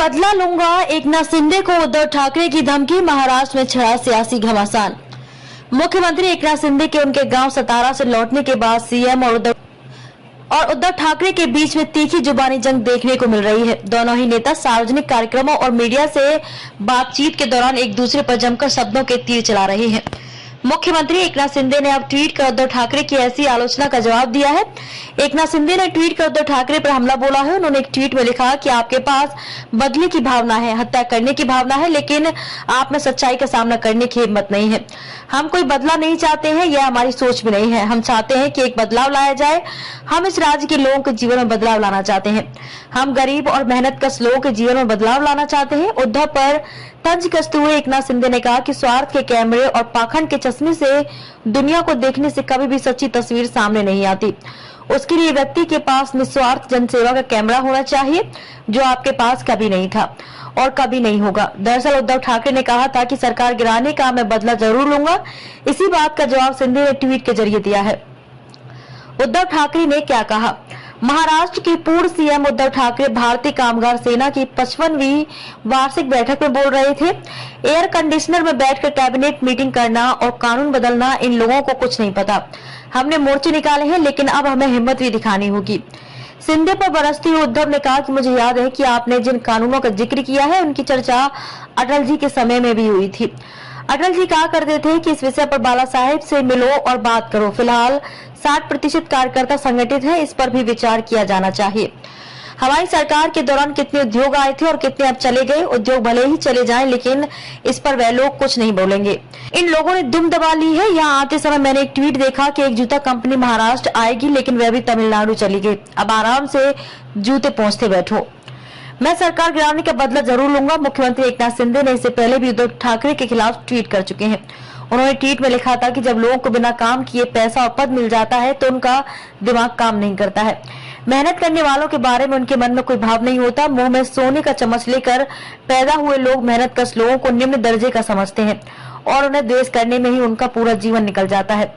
बदला लूंगा, एकनाथ शिंदे को उद्धव ठाकरे की धमकी। महाराष्ट्र में छिड़ा सियासी घमासान। मुख्यमंत्री एकनाथ शिंदे के उनके गांव सतारा से लौटने के बाद सीएम और उद्धव ठाकरे के बीच में तीखी जुबानी जंग देखने को मिल रही है। दोनों ही नेता सार्वजनिक कार्यक्रमों और मीडिया से बातचीत के दौरान एक दूसरे पर जमकर शब्दों के तीर चला रहे हैं। मुख्यमंत्री एकनाथ शिंदे ने अब ट्वीट कर उद्धव ठाकरे की ऐसी आलोचना का जवाब दिया है। एकनाथ शिंदे ने ट्वीट कर उद्धव ठाकरे पर हमला बोला है। उन्होंने एक ट्वीट में लिखा कि आपके पास बदले की भावना है, हत्या करने की भावना है, लेकिन आप में सच्चाई का सामना करने की हिम्मत नहीं है। हम कोई बदला नहीं चाहते हैं, यह हमारी सोच भी नहीं है। हम चाहते हैं कि एक बदलाव लाया जाए। हम इस राज्य के लोगों के जीवन में बदलाव लाना चाहते हैं। हम गरीब और मेहनतकश लोगों के जीवन में बदलाव लाना चाहते हैं। उद्धव पर तंज कसते हुए एकनाथ शिंदे ने कहा कि स्वार्थ के कैमरे और पाखंड के चश्मे से दुनिया को देखने से कभी भी सच्ची तस्वीर सामने नहीं आती। उसके लिए व्यक्ति के पास निस्वार्थ जनसेवा का कैमरा होना चाहिए, जो आपके पास कभी नहीं था और कभी नहीं होगा। दरअसल उद्धव ठाकरे ने कहा था कि सरकार गिराने का मैं बदला जरूर लूंगा। इसी बात का जवाब शिंदे ने ट्वीट के जरिए दिया है। उद्धव ठाकरे ने क्या कहा? महाराष्ट्र के पूर्व सीएम उद्धव ठाकरे भारतीय कामगार सेना की 55वीं वार्षिक बैठक में बोल रहे थे। एयर कंडीशनर में बैठकर कैबिनेट मीटिंग करना और कानून बदलना इन लोगों को कुछ नहीं पता। हमने मोर्चे निकाले हैं, लेकिन अब हमें हिम्मत भी दिखानी होगी। शिंदे पर बरसते हुए उद्धव ने कहा कि मुझे याद है कि आपने जिन कानूनों का जिक्र किया है, उनकी चर्चा अटल जी के समय में भी हुई थी। अटल जी कहा करते थे कि इस विषय पर बाला साहेब से मिलो और बात करो। फिलहाल 60% कार्यकर्ता संगठित है, इस पर भी विचार किया जाना चाहिए। हमारी सरकार के दौरान कितने उद्योग आए थे और कितने अब चले गए। उद्योग भले ही चले जाएं, लेकिन इस पर वह लोग कुछ नहीं बोलेंगे। इन लोगों ने दुम दबा ली है। यहाँ आते समय मैंने एक ट्वीट देखा कि एक जूता कंपनी महाराष्ट्र आएगी, लेकिन वह भी तमिलनाडु चली गई। अब आराम से जूते पहुँचते बैठो। मैं सरकार गिराने का बदला जरूर लूंगा। मुख्यमंत्री एकनाथ शिंदे ने इससे पहले भी उद्धव ठाकरे के खिलाफ ट्वीट कर चुके हैं। उन्होंने ट्वीट में लिखा था कि जब लोगों को बिना काम किए पैसा और पद मिल जाता है तो उनका दिमाग काम नहीं करता है। मेहनत करने वालों के बारे में उनके मन में कोई भाव नहीं होता। मुंह में सोने का चम्मच लेकर पैदा हुए लोग मेहनतकश लोगों को निम्न दर्जे का समझते हैं और उन्हें द्वेष करने में ही उनका पूरा जीवन निकल जाता है।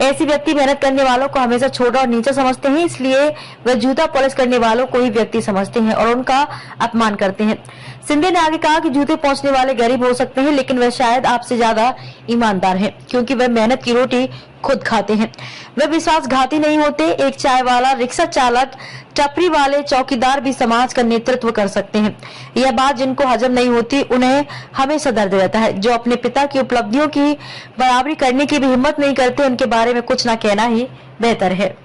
ऐसे व्यक्ति मेहनत करने वालों को हमेशा छोटा और नीचा समझते हैं, इसलिए वे जूता पॉलिश करने वालों को ही व्यक्ति समझते हैं और उनका अपमान करते हैं। शिंदे ने आगे कहा कि जूते पहुंचने वाले गरीब हो सकते हैं, लेकिन वे शायद आपसे ज्यादा ईमानदार हैं, क्योंकि वे मेहनत की रोटी खुद खाते हैं। वे विश्वासघाती नहीं होते। एक चाय वाला, रिक्शा चालक, टपरी वाले, चौकीदार भी समाज का नेतृत्व कर सकते हैं। यह बात जिनको हजम नहीं होती, उन्हें हमेशा दर्द रहता है। जो अपने पिता की उपलब्धियों की बराबरी करने की भी हिम्मत नहीं करते, उनके बारे में कुछ न कहना ही बेहतर है।